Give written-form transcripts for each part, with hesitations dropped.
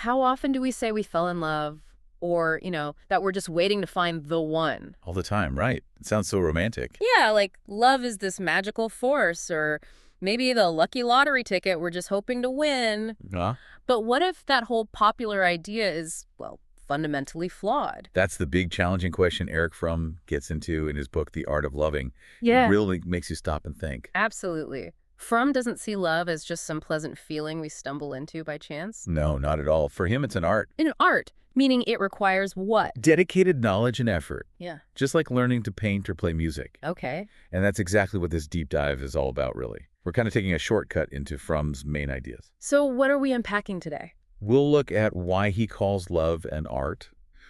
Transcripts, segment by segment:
how often do we say we fell in love or, that we're just waiting to find the one? All the time, right? It sounds so romantic. Yeah, like love is this magical force or maybe the lucky lottery ticket we're just hoping to win. Huh? But what if that whole popular idea is, well, fundamentally flawed? That's the big challenging question Erich Fromm gets into in his book, The Art of Loving. Yeah. It really makes you stop and think. Absolutely. Fromm doesn't see love as just some pleasant feeling we stumble into by chance. No, not at all. For him, it's an art. An art, meaning it requires what? Dedicated knowledge and effort. Yeah. Just like learning to paint or play music. Okay. And that's exactly what this deep dive is all about, really. We're kind of taking a shortcut into Fromm's main ideas. So what are we unpacking today? We'll look at why he calls love an art,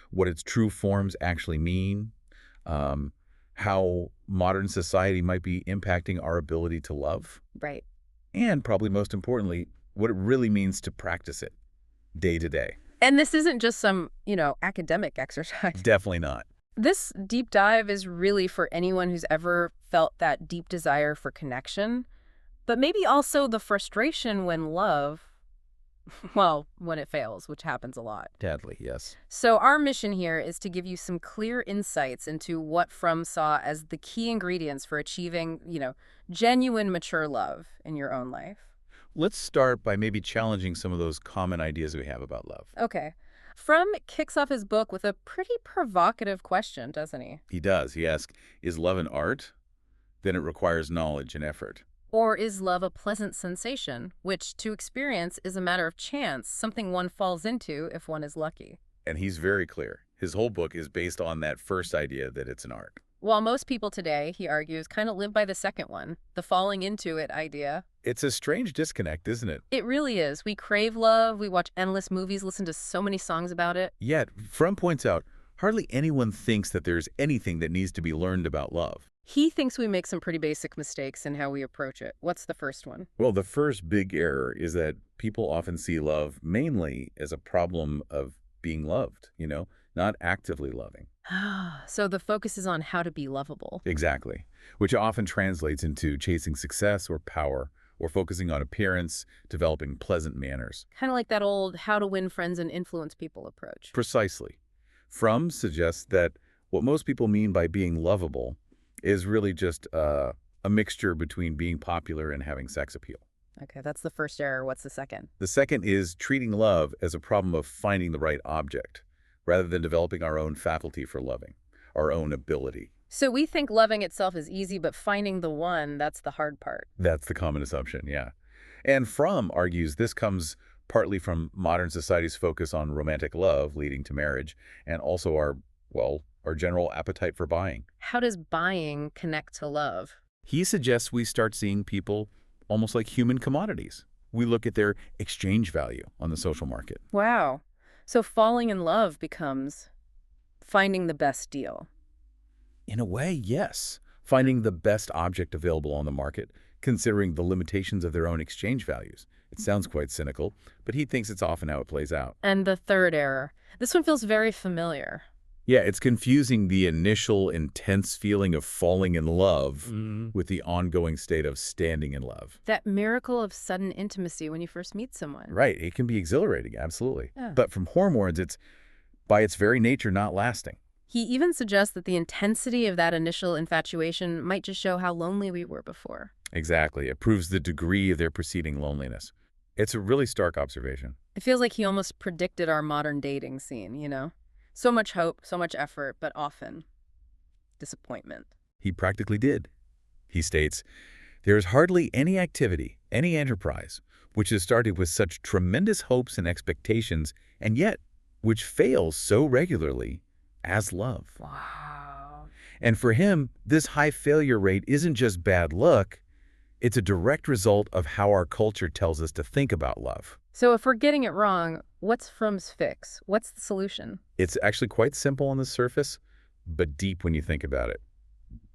what its true forms actually mean, how modern society might be impacting our ability to love, Right. and probably most importantly, what it really means to practice it day to day. And this isn't just some, academic exercise. Definitely not. This deep dive is really for anyone who's ever felt that deep desire for connection, but maybe also the frustration when love, well, when it fails, which happens a lot. Sadly, yes. So our mission here is to give you some clear insights into what Fromm saw as the key ingredients for achieving, genuine mature love in your own life. Let's start by maybe challenging some of those common ideas we have about love. Okay. Fromm kicks off his book with a pretty provocative question, doesn't he? He does. He asks, is love an art? Then it requires knowledge and effort. Or is love a pleasant sensation, which to experience is a matter of chance, something one falls into if one is lucky? And he's very clear. His whole book is based on that first idea that it's an art. While most people today, he argues, kind of live by the second one, the falling into it idea. It's a strange disconnect, isn't it? It really is. We crave love, we watch endless movies, listen to so many songs about it. Yet, Fromm points out, hardly anyone thinks that there's anything that needs to be learned about love. He thinks we make some pretty basic mistakes in how we approach it. What's the first one? Well, the first big error is that people often see love mainly as a problem of being loved, not actively loving. So the focus is on how to be lovable. Exactly, which often translates into chasing success or power, or focusing on appearance, developing pleasant manners. Kind of like that old how to win friends and influence people approach. Precisely. Fromm suggests that what most people mean by being lovable is really just a mixture between being popular and having sex appeal. Okay, that's the first error. What's the second? The second is treating love as a problem of finding the right object, rather than developing our own faculty for loving, our own ability. So we think loving itself is easy, but finding the one, that's the hard part. That's the common assumption, yeah. And Fromm argues this comes partly from modern society's focus on romantic love leading to marriage, and also our general appetite for buying. How does buying connect to love? He suggests we start seeing people almost like human commodities. We look at their exchange value on the social market. Wow. So falling in love becomes finding the best deal. In a way, yes. Finding the best object available on the market, considering the limitations of their own exchange values. It sounds quite cynical, but he thinks it's often how it plays out. And the third error. This one feels very familiar. Yeah, it's confusing the initial intense feeling of falling in love with the ongoing state of standing in love. That miracle of sudden intimacy when you first meet someone. Right, it can be exhilarating, absolutely. Yeah. But from hormones, it's by its very nature not lasting. He even suggests that the intensity of that initial infatuation might just show how lonely we were before. Exactly. It proves the degree of their preceding loneliness. It's a really stark observation. It feels like he almost predicted our modern dating scene, So much hope, so much effort, but often disappointment. He practically did. He states, there is hardly any activity, any enterprise, which has started with such tremendous hopes and expectations, and yet which fails so regularly as love. Wow. And for him, this high failure rate isn't just bad luck, it's a direct result of how our culture tells us to think about love. So if we're getting it wrong, what's Fromm's fix? What's the solution? It's actually quite simple on the surface, but deep when you think about it.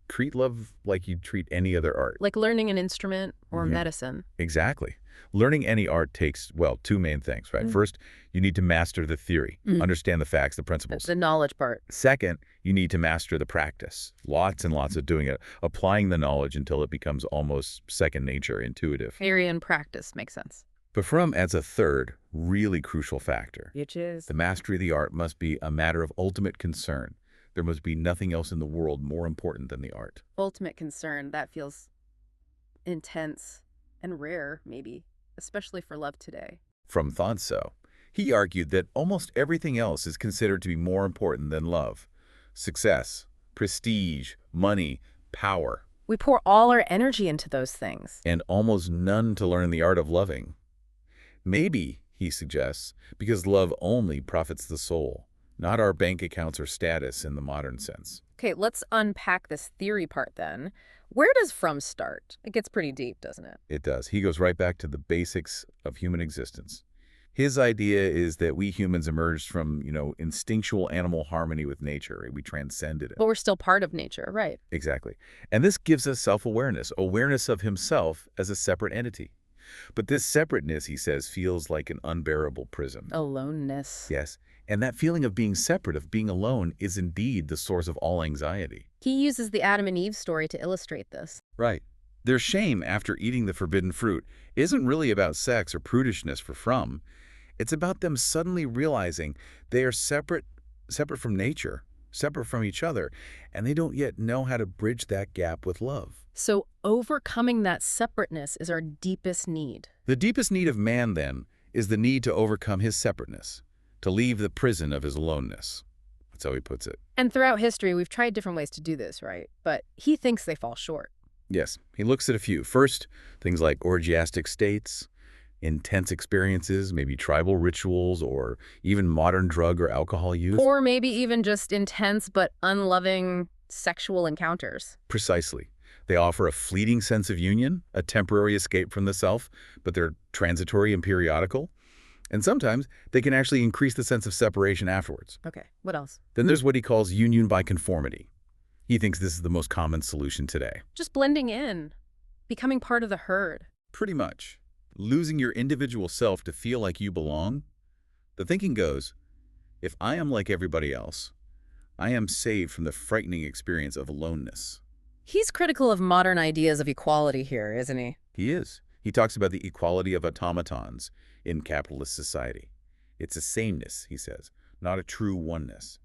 Treat love like you treat any other art. Like learning an instrument or medicine. Exactly. Learning any art takes, two main things, right? First, you need to master the theory, understand the facts, the principles. The knowledge part. Second, you need to master the practice. Lots and lots of doing it, applying the knowledge until it becomes almost second nature, intuitive. Theory and practice makes sense. But Fromm adds a third, really crucial factor. Which is The mastery of the art must be a matter of ultimate concern. There must be nothing else in the world more important than the art. ultimate concern. That feels intense and rare, maybe, especially for love today. Fromm thought so. He argued that almost everything else is considered to be more important than love. Success, prestige, money, power, We pour all our energy into those things. and almost none to learn the art of loving. Maybe, he suggests, because love only profits the soul, not our bank accounts or status in the modern sense. Okay, let's unpack this theory part then. Where does Fromm start? It gets pretty deep, doesn't it? It does. He goes right back to the basics of human existence. His idea is that we humans emerged from, instinctual animal harmony with nature. We transcended it. But we're still part of nature, right? Exactly. And this gives us self-awareness, awareness of himself as a separate entity. But this separateness, he says, feels like an unbearable prison. Aloneness. Yes. And that feeling of being separate, of being alone, is indeed the source of all anxiety. He uses the Adam and Eve story to illustrate this. Right. Their shame after eating the forbidden fruit isn't really about sex or prudishness for Fromm. It's about them suddenly realizing they are separate from nature, separate from each other, and they don't yet know how to bridge that gap with love. So overcoming that separateness is our deepest need. The deepest need of man, then, is the need to overcome his separateness, to leave the prison of his aloneness. That's how he puts it. And throughout history, we've tried different ways to do this, right? But he thinks they fall short. Yes, he looks at a few. First, things like orgiastic states, intense experiences, maybe tribal rituals, or even modern drug or alcohol use. Or maybe even just intense but unloving sexual encounters. Precisely. They offer a fleeting sense of union, a temporary escape from the self, but they're transitory and periodical. And sometimes they can actually increase the sense of separation afterwards. Okay, what else? Then there's what he calls union by conformity. He thinks this is the most common solution today. Just blending in, becoming part of the herd. Pretty much. Losing your individual self to feel like you belong. The thinking goes, if I am like everybody else, I am saved from the frightening experience of aloneness. He's critical of modern ideas of equality here, isn't he? He is. He talks about the equality of automatons in capitalist society. It's a sameness, he says, not a true oneness.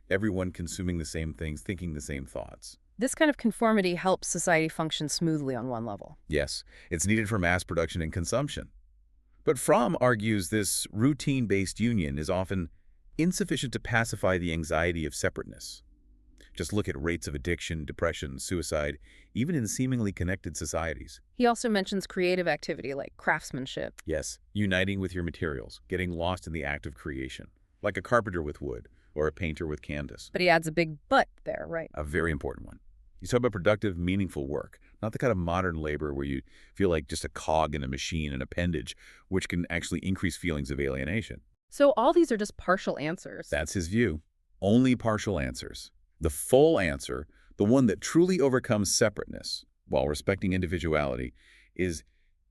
Everyone consuming the same things, thinking the same thoughts. This kind of conformity helps society function smoothly on one level. Yes, it's needed for mass production and consumption. But Fromm argues this routine-based union is often insufficient to pacify the anxiety of separateness. Just look at rates of addiction, depression, suicide, even in seemingly connected societies. He also mentions creative activity like craftsmanship. Yes, uniting with your materials, getting lost in the act of creation, like a carpenter with wood or a painter with canvas. But he adds a big but there, right? A very important one. He's talking about productive, meaningful work, not the kind of modern labor where you feel like just a cog in a machine, an appendage, which can actually increase feelings of alienation. So all these are just partial answers. That's his view. Only partial answers. The full answer, the one that truly overcomes separateness while respecting individuality, is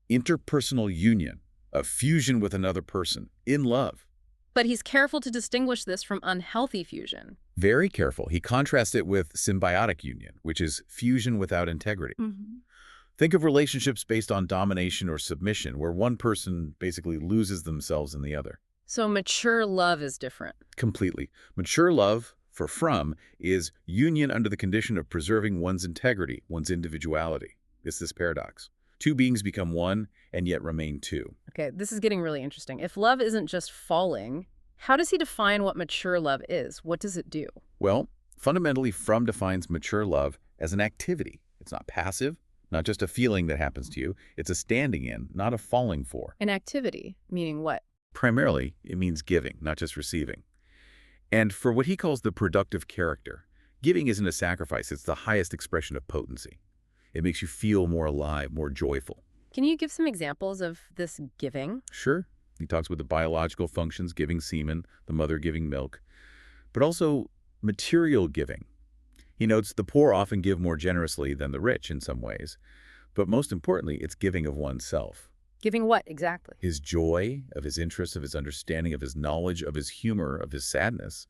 interpersonal union, a fusion with another person, in love. But he's careful to distinguish this from unhealthy fusion. Very careful. He contrasts it with symbiotic union, which is fusion without integrity. Think of relationships based on domination or submission, where one person basically loses themselves in the other. So mature love is different. Completely. Mature love, for Fromm, is union under the condition of preserving one's integrity, one's individuality. It's this paradox. Two beings become one and yet remain two. Okay, this is getting really interesting. If love isn't just falling, how does he define what mature love is? What does it do? Well, fundamentally, Fromm defines mature love as an activity. It's not passive, not just a feeling that happens to you. It's a standing in, not a falling for. An activity, meaning what? Primarily, it means giving, not just receiving. And for what he calls the productive character, giving isn't a sacrifice. It's the highest expression of potency. It makes you feel more alive, more joyful. Can you give some examples of this giving? Sure. He talks about the biological functions, giving semen, the mother giving milk, but also material giving. He notes the poor often give more generously than the rich in some ways, but most importantly, it's giving of oneself. Giving what exactly? His joy, of his interest, of his understanding, of his knowledge, of his humor, of his sadness,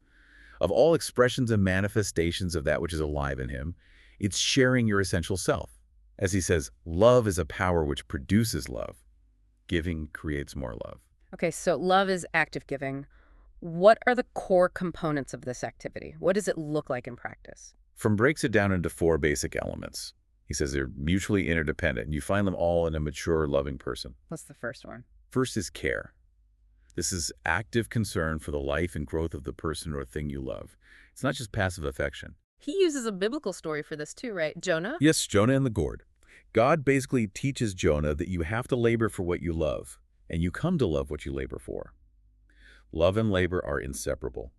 of all expressions and manifestations of that which is alive in him. It's sharing your essential self. As he says, love is a power which produces love. Giving creates more love. Okay, so love is active giving. What are the core components of this activity? What does it look like in practice? Fromm breaks it down into 4 basic elements. He says they're mutually interdependent, and you find them all in a mature, loving person. What's the first one? First is care. This is active concern for the life and growth of the person or thing you love. It's not just passive affection. He uses a biblical story for this too, right? Jonah? Yes, Jonah and the gourd. God basically teaches Jonah that you have to labor for what you love, and you come to love what you labor for. Love and labor are inseparable.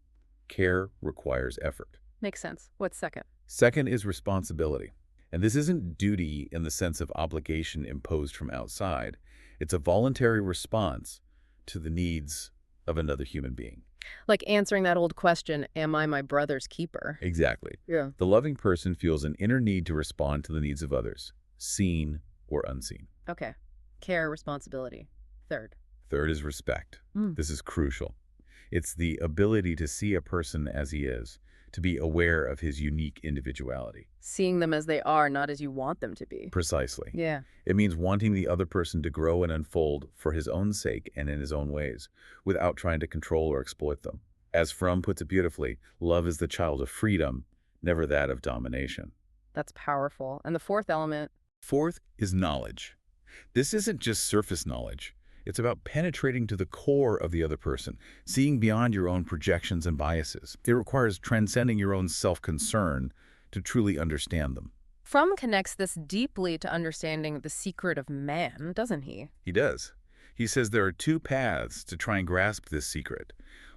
Care requires effort. Makes sense. What's second? Second is responsibility. And this isn't duty in the sense of obligation imposed from outside. It's a voluntary response to the needs of another human being. Like answering that old question, am I my brother's keeper? Exactly. Yeah. The loving person feels an inner need to respond to the needs of others, seen or unseen. Okay. Care, responsibility. Third. Third is respect. Mm. This is crucial. It's the ability to see a person as he is, to be aware of his unique individuality. Seeing them as they are, not as you want them to be. Precisely. Yeah. It means wanting the other person to grow and unfold for his own sake and in his own ways, without trying to control or exploit them. As Fromm puts it beautifully, love is the child of freedom, never that of domination. That's powerful. And the fourth element? Fourth is knowledge. This isn't just surface knowledge. It's about penetrating to the core of the other person, seeing beyond your own projections and biases. It requires transcending your own self-concern to truly understand them. Fromm connects this deeply to understanding the secret of man, doesn't he? He does. He says there are 2 paths to try and grasp this secret.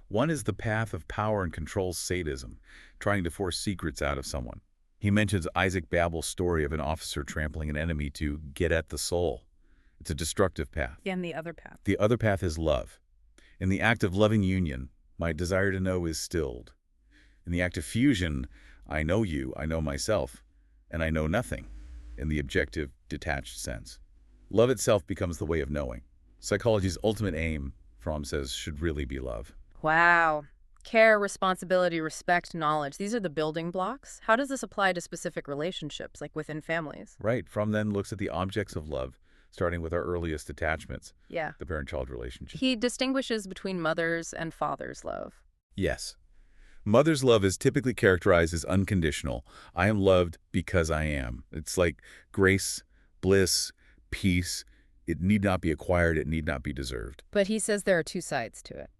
One is the path of power and control sadism, trying to force secrets out of someone. He mentions Isaac Babel's story of an officer trampling an enemy to get at the soul. It's a destructive path. And the other path. The other path is love. In the act of loving union, my desire to know is stilled. In the act of fusion, I know you, I know myself, and I know nothing, in the objective, detached sense. Love itself becomes the way of knowing. Psychology's ultimate aim, Fromm says, should really be love. Wow. Care, responsibility, respect, knowledge. These are the building blocks. How does this apply to specific relationships, like within families? Right. Fromm then looks at the objects of love, starting with our earliest attachments, Yeah. the parent-child relationship. He distinguishes between mother's and father's love. Yes. Mother's love is typically characterized as unconditional. I am loved because I am. It's like grace, bliss, peace. It need not be acquired. It need not be deserved. But he says there are 2 sides to it.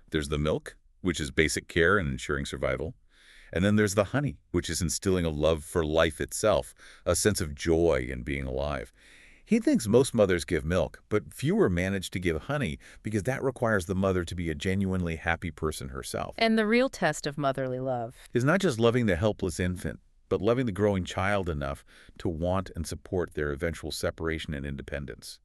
There's the milk, which is basic care and ensuring survival. And then there's the honey, which is instilling a love for life itself, a sense of joy in being alive. He thinks most mothers give milk, but fewer manage to give honey because that requires the mother to be a genuinely happy person herself. And the real test of motherly love Is not just loving the helpless infant, but loving the growing child enough to want and support their eventual separation and independence.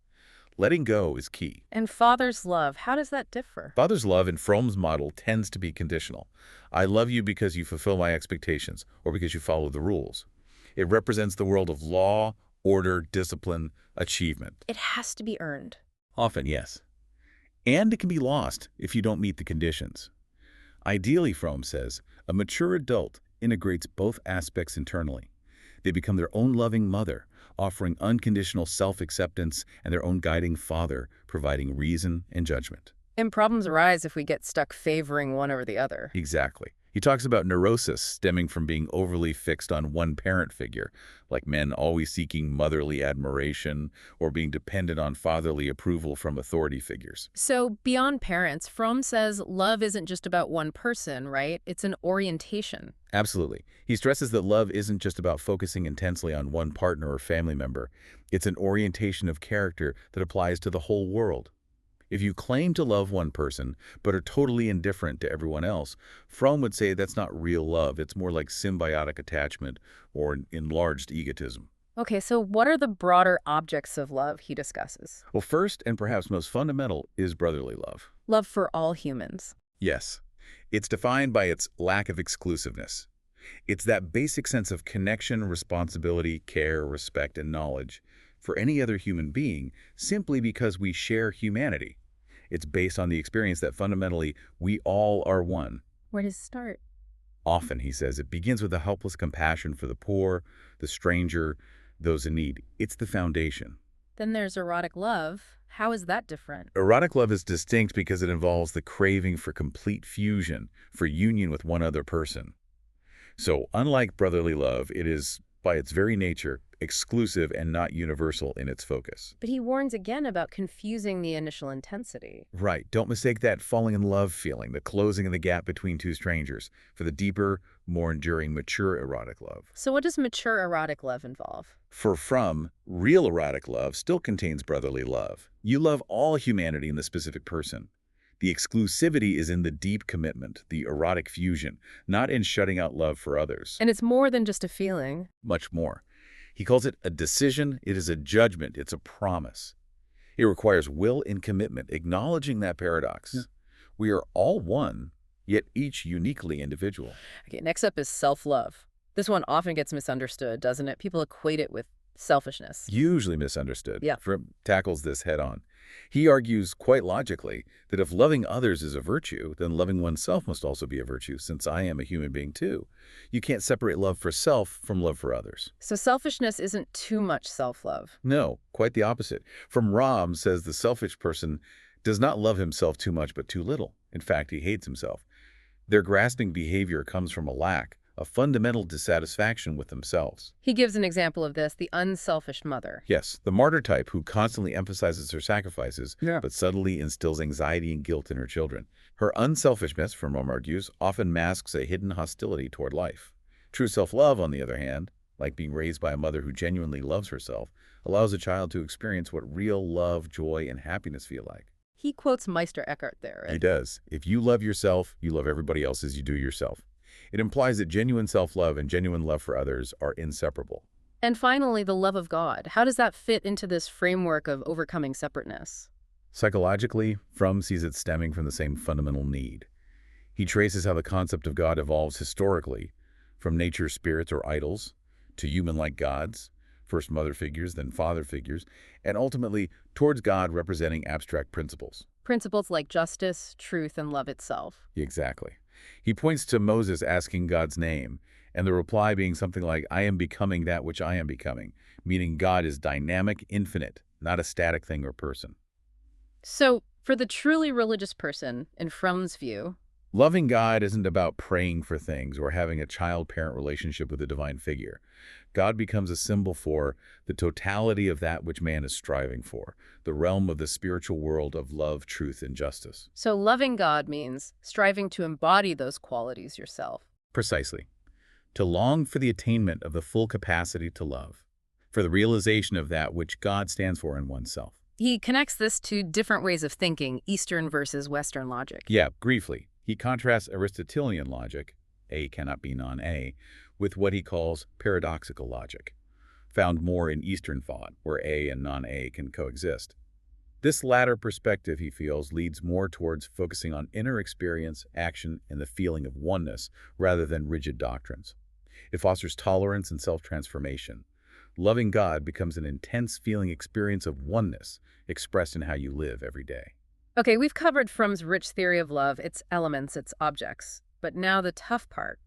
Letting go is key. And father's love, how does that differ? Father's love in Fromm's model tends to be conditional. I love you because you fulfill my expectations or because you follow the rules. It represents the world of law, order, discipline, achievement. It has to be earned. Often, yes. And it can be lost if you don't meet the conditions. Ideally, Fromm says, a mature adult integrates both aspects internally. They become their own loving mother, offering unconditional self-acceptance, and their own guiding father, providing reason and judgment. And problems arise if we get stuck favoring one over the other. Exactly. He talks about neurosis stemming from being overly fixed on one parent figure, like men always seeking motherly admiration or being dependent on fatherly approval from authority figures. So beyond parents, Fromm says love isn't just about one person, right? It's an orientation. Absolutely. He stresses that love isn't just about focusing intensely on one partner or family member. It's an orientation of character that applies to the whole world. If you claim to love one person, but are totally indifferent to everyone else, Fromm would say that's not real love. It's more like symbiotic attachment or enlarged egotism. Okay, so what are the broader objects of love he discusses? Well, first and perhaps most fundamental is brotherly love. Love for all humans. Yes. It's defined by its lack of exclusiveness. It's that basic sense of connection, responsibility, care, respect, and knowledge for any other human being simply because we share humanity. It's based on the experience that fundamentally we all are one. Where does it start? Often, he says, it begins with a helpless compassion for the poor, the stranger, those in need. It's the foundation. Then there's erotic love. How is that different? Erotic love is distinct because it involves the craving for complete fusion, for union with one other person. So, unlike brotherly love, it is, by its very nature, exclusive and not universal in its focus. But he warns again about confusing the initial intensity. Right. Don't mistake that falling in love feeling, the closing of the gap between two strangers, for the deeper, more enduring, mature erotic love. So what does mature erotic love involve? For Fromm, real erotic love still contains brotherly love. You love all humanity in the specific person. The exclusivity is in the deep commitment, the erotic fusion, not in shutting out love for others. And it's more than just a feeling. Much more. He calls it a decision, it is a judgment, it's a promise. It requires will and commitment, acknowledging that paradox. Yeah. We are all one, yet each uniquely individual. Okay, next up is self-love. This one often gets misunderstood, doesn't it? People equate it with selfishness. Usually misunderstood. Yeah. Fromm tackles this head on. He argues quite logically that if loving others is a virtue, then loving oneself must also be a virtue, since I am a human being too. You can't separate love for self from love for others. So selfishness isn't too much self-love. No, quite the opposite. Fromm says the selfish person does not love himself too much but too little. In fact, he hates himself. Their grasping behavior comes from a lack, a fundamental dissatisfaction with themselves. He gives an example of this, the unselfish mother. Yes, the martyr type who constantly emphasizes her sacrifices, but subtly instills anxiety and guilt in her children. Her unselfishness, Fromm argues, often masks a hidden hostility toward life. True self-love, on the other hand, like being raised by a mother who genuinely loves herself, allows a child to experience what real love, joy, and happiness feel like. He quotes Meister Eckhart there. He does. If you love yourself, you love everybody else as you do yourself. It implies that genuine self-love and genuine love for others are inseparable. And finally, the love of God. How does that fit into this framework of overcoming separateness? Psychologically, Fromm sees it stemming from the same fundamental need. He traces how the concept of God evolves historically, from nature's spirits or idols, to human-like gods, first mother figures, then father figures, and ultimately towards God representing abstract principles. Principles like justice, truth, and love itself. Exactly. He points to Moses asking God's name, and the reply being something like, I am becoming that which I am becoming, meaning God is dynamic, infinite, not a static thing or person. So, for the truly religious person, in Fromm's view, loving God isn't about praying for things or having a child-parent relationship with a divine figure. God becomes a symbol for the totality of that which man is striving for, the realm of the spiritual world of love, truth, and justice. So loving God means striving to embody those qualities yourself. Precisely. To long for the attainment of the full capacity to love, for the realization of that which God stands for in oneself. He connects this to different ways of thinking, Eastern versus Western logic. Yeah, briefly. He contrasts Aristotelian logic, A cannot be non-A, with what he calls paradoxical logic, found more in Eastern thought, where A and non-A can coexist. This latter perspective, he feels, leads more towards focusing on inner experience, action, and the feeling of oneness, rather than rigid doctrines. It fosters tolerance and self-transformation. Loving God becomes an intense feeling experience of oneness, expressed in how you live every day. Okay, we've covered Fromm's rich theory of love, its elements, its objects. But now the tough part.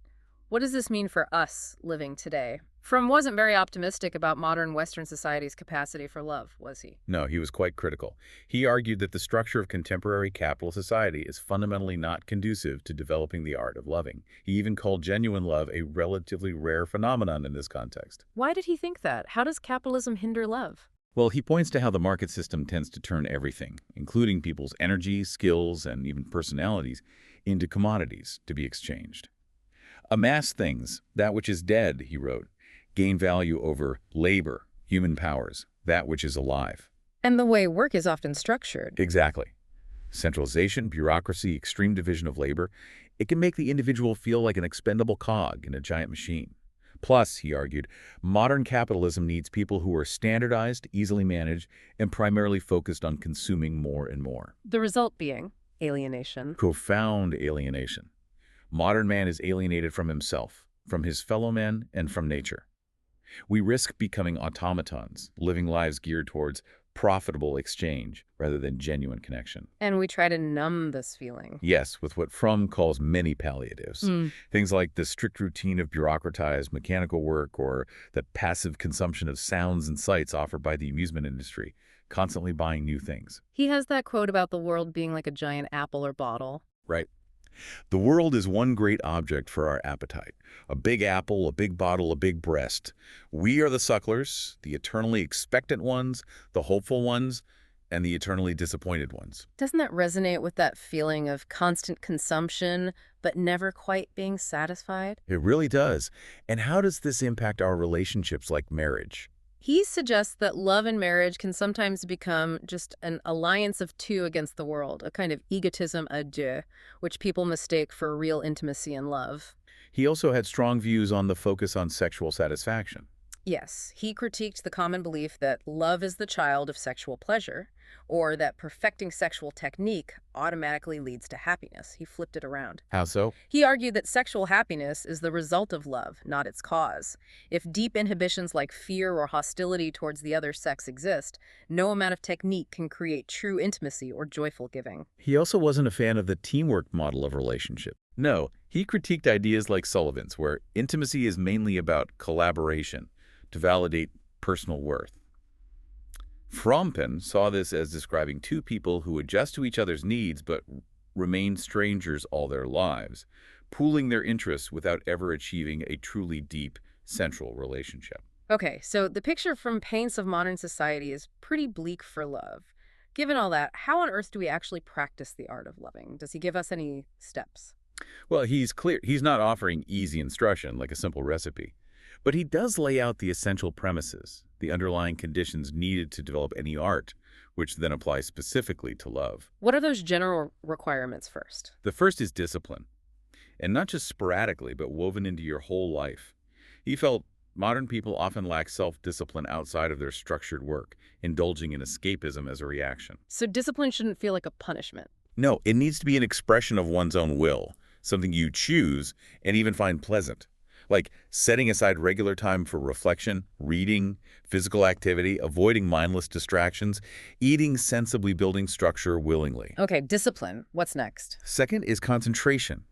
What does this mean for us living today? Fromm wasn't very optimistic about modern Western society's capacity for love, was he? No, he was quite critical. He argued that the structure of contemporary capitalist society is fundamentally not conducive to developing the art of loving. He even called genuine love a relatively rare phenomenon in this context. Why did he think that? How does capitalism hinder love? Well, he points to how the market system tends to turn everything, including people's energy, skills, and even personalities, into commodities to be exchanged. Amass things, that which is dead, he wrote, gain value over labor, human powers, that which is alive. And the way work is often structured. Exactly. Centralization, bureaucracy, extreme division of labor, it can make the individual feel like an expendable cog in a giant machine. Plus, he argued, modern capitalism needs people who are standardized, easily managed, and primarily focused on consuming more and more. The result being alienation. Profound alienation. Modern man is alienated from himself, from his fellow men, and from nature. We risk becoming automatons, living lives geared towards profitable exchange rather than genuine connection. And we try to numb this feeling. Yes, with what Fromm calls many palliatives. Things like the strict routine of bureaucratized mechanical work or the passive consumption of sounds and sights offered by the amusement industry. constantly buying new things. He has that quote about the world being like a giant apple or bottle. Right. The world is one great object for our appetite. A big apple, a big bottle, a big breast. We are the sucklers, the eternally expectant ones, the hopeful ones, and the eternally disappointed ones. Doesn't that resonate with that feeling of constant consumption, but never quite being satisfied? It really does. And how does this impact our relationships like marriage? He suggests that love and marriage can sometimes become just an alliance of two against the world, a kind of egotism à deux, which people mistake for real intimacy and love. He also had strong views on the focus on sexual satisfaction. Yes, he critiqued the common belief that love is the child of sexual pleasure, or that perfecting sexual technique automatically leads to happiness. He flipped it around. How so? He argued that sexual happiness is the result of love, not its cause. If deep inhibitions like fear or hostility towards the other sex exist, no amount of technique can create true intimacy or joyful giving. He also wasn't a fan of the teamwork model of relationship. No, he critiqued ideas like Sullivan's, where intimacy is mainly about collaboration to validate personal worth. Fromm saw this as describing two people who adjust to each other's needs but remain strangers all their lives, pooling their interests without ever achieving a truly deep, central relationship. Okay, so the picture from Paints of Modern Society is pretty bleak for love. Given all that, how on earth do we actually practice the art of loving? Does he give us any steps? Well, he's clear. He's not offering easy instruction like a simple recipe. But he does lay out the essential premises, the underlying conditions needed to develop any art, which then applies specifically to love. What are those general requirements first? The first is discipline, and not just sporadically, but woven into your whole life. He felt modern people often lack self-discipline outside of their structured work, indulging in escapism as a reaction. So discipline shouldn't feel like a punishment. No, it needs to be an expression of one's own will, something you choose and even find pleasant. Like setting aside regular time for reflection, reading, physical activity, avoiding mindless distractions, eating sensibly, building structure willingly. Okay, discipline. What's next? Second is concentration.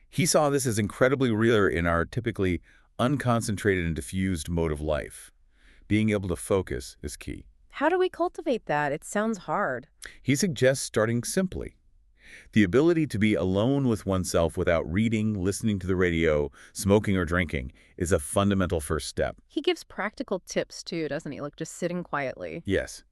He saw this as incredibly rare in our typically unconcentrated and diffused mode of life. Being able to focus is key. How do we cultivate that? It sounds hard. He suggests starting simply. The ability to be alone with oneself without reading, listening to the radio, smoking or drinking is a fundamental first step. He gives practical tips too, doesn't he? Like just sitting quietly. Yes.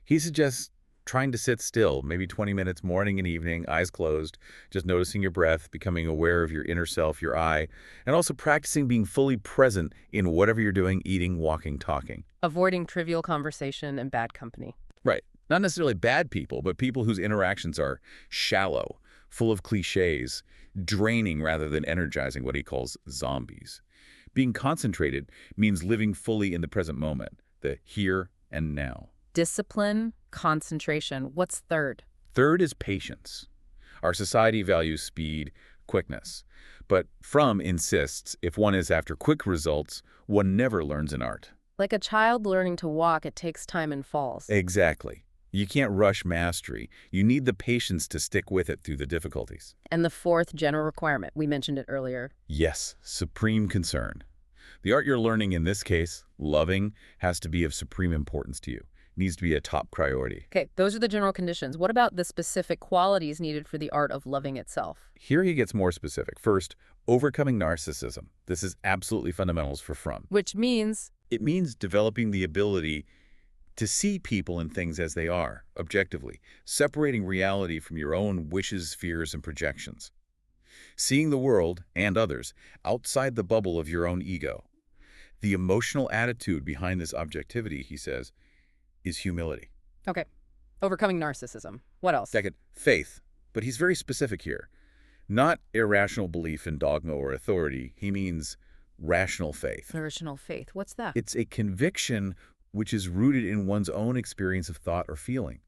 He suggests trying to sit still, maybe 20 minutes morning and evening, eyes closed, just noticing your breath, becoming aware of your inner self, your I, and also practicing being fully present in whatever you're doing, eating, walking, talking. Avoiding trivial conversation and bad company. Right. Not necessarily bad people, but people whose interactions are shallow, full of cliches, draining rather than energizing, what he calls zombies. Being concentrated means living fully in the present moment, the here and now. Discipline, concentration. What's third? Third is patience. Our society values speed, quickness. But Fromm insists if one is after quick results, one never learns an art. Like a child learning to walk, it takes time and falls. Exactly. You can't rush mastery. You need the patience to stick with it through the difficulties. And the fourth general requirement, we mentioned it earlier. Yes, supreme concern. The art you're learning in this case, loving, has to be of supreme importance to you. It needs to be a top priority. Okay, those are the general conditions. What about the specific qualities needed for the art of loving itself? Here he gets more specific. First, overcoming narcissism. This is absolutely fundamentals for Fromm. Which means? It means developing the ability to see people and things as they are, objectively, separating reality from your own wishes, fears, and projections. Seeing the world, and others, outside the bubble of your own ego. The emotional attitude behind this objectivity, he says, is humility. Okay, overcoming narcissism. What else? Second, faith. But he's very specific here. Not irrational belief in dogma or authority. He means rational faith. Rational faith. What's that? It's a conviction which is rooted in one's own experience of thought or feeling.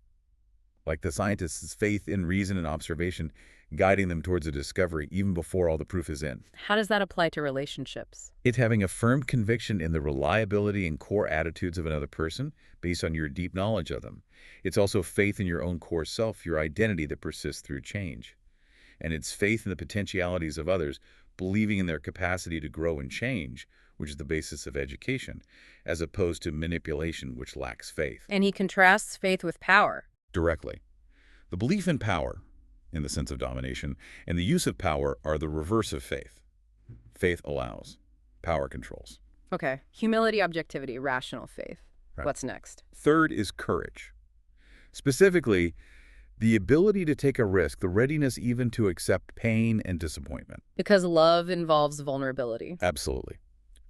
Like the scientist's faith in reason and observation, guiding them towards a discovery even before all the proof is in. How does that apply to relationships? It's having a firm conviction in the reliability and core attitudes of another person based on your deep knowledge of them. It's also faith in your own core self, your identity that persists through change. And it's faith in the potentialities of others, believing in their capacity to grow and change, which is the basis of education, as opposed to manipulation, which lacks faith. And he contrasts faith with power. Directly. The belief in power, in the sense of domination, and the use of power are the reverse of faith. Faith allows. Power controls. Okay. Humility, objectivity, rational faith. Right. What's next? Third is courage. Specifically, the ability to take a risk, the readiness even to accept pain and disappointment. Because love involves vulnerability. Absolutely.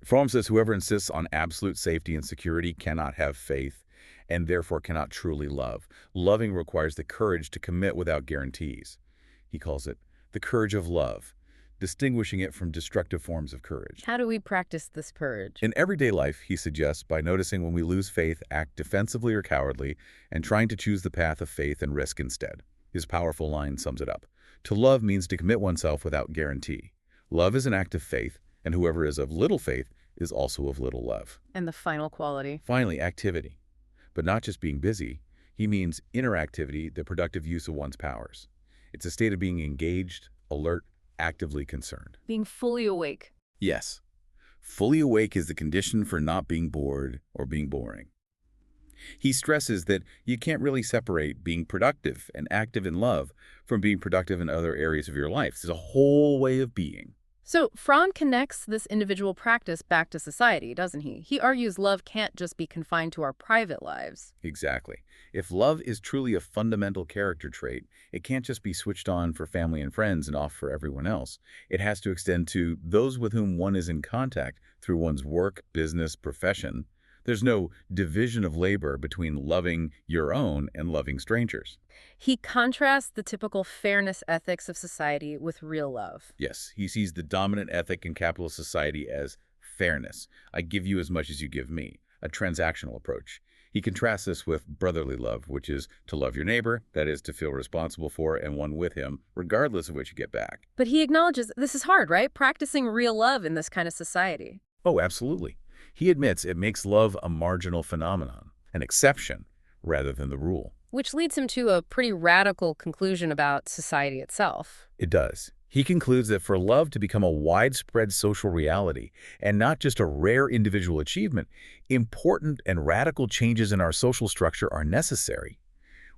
Fromm says whoever insists on absolute safety and security cannot have faith and therefore cannot truly love. Loving requires the courage to commit without guarantees. He calls it the courage of love, distinguishing it from destructive forms of courage. How do we practice this courage? In everyday life, he suggests, by noticing when we lose faith, act defensively or cowardly, and trying to choose the path of faith and risk instead. His powerful line sums it up. To love means to commit oneself without guarantee. Love is an act of faith, and whoever is of little faith is also of little love. And the final quality? Finally, activity. But not just being busy. He means interactivity, the productive use of one's powers. It's a state of being engaged, alert, actively concerned. Being fully awake. Yes. Fully awake is the condition for not being bored or being boring. He stresses that you can't really separate being productive and active in love from being productive in other areas of your life. It's a whole way of being. So Fromm connects this individual practice back to society, doesn't he? He argues love can't just be confined to our private lives. Exactly. If love is truly a fundamental character trait, it can't just be switched on for family and friends and off for everyone else. It has to extend to those with whom one is in contact through one's work, business, profession. There's no division of labor between loving your own and loving strangers. He contrasts the typical fairness ethics of society with real love. Yes, he sees the dominant ethic in capitalist society as fairness. I give you as much as you give me, a transactional approach. He contrasts this with brotherly love, which is to love your neighbor, that is, to feel responsible for and one with him, regardless of what you get back. But he acknowledges this is hard, right? Practicing real love in this kind of society. Oh, absolutely. He admits it makes love a marginal phenomenon, an exception rather than the rule. Which leads him to a pretty radical conclusion about society itself. It does. He concludes that for love to become a widespread social reality and not just a rare individual achievement, important and radical changes in our social structure are necessary.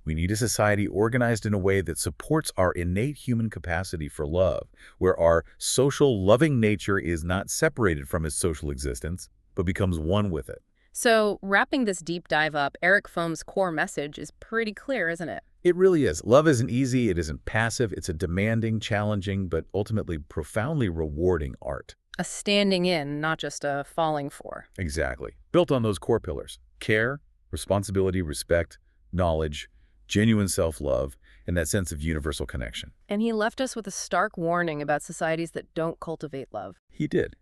We need a society organized in a way that supports our innate human capacity for love, where our social loving nature is not separated from its social existence, but becomes one with it. So, wrapping this deep dive up, Erich Fromm's core message is pretty clear, isn't it? It really is. Love isn't easy, it isn't passive, it's a demanding, challenging, but ultimately profoundly rewarding art. A standing in, not just a falling for. Exactly. Built on those core pillars: care, responsibility, respect, knowledge, genuine self-love, and that sense of universal connection. And he left us with a stark warning about societies that don't cultivate love. He did.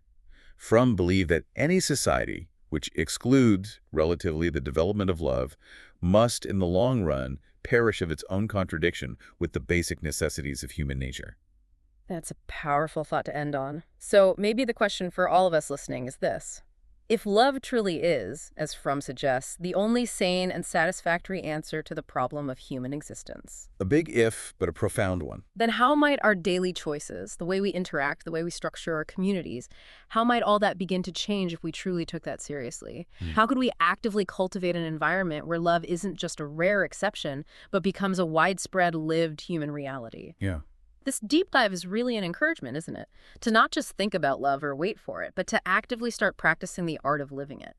Fromm believed that any society which excludes, relatively, the development of love, must, in the long run, perish of its own contradiction with the basic necessities of human nature. That's a powerful thought to end on. So maybe the question for all of us listening is this. If love truly is, as Fromm suggests, the only sane and satisfactory answer to the problem of human existence, A big if, but a profound one. then how might our daily choices, the way we interact, the way we structure our communities, how might all that begin to change if we truly took that seriously? How could we actively cultivate an environment where love isn't just a rare exception, but becomes a widespread lived human reality? Yeah. This deep dive is really an encouragement, isn't it? To not just think about love or wait for it, but to actively start practicing the art of living it.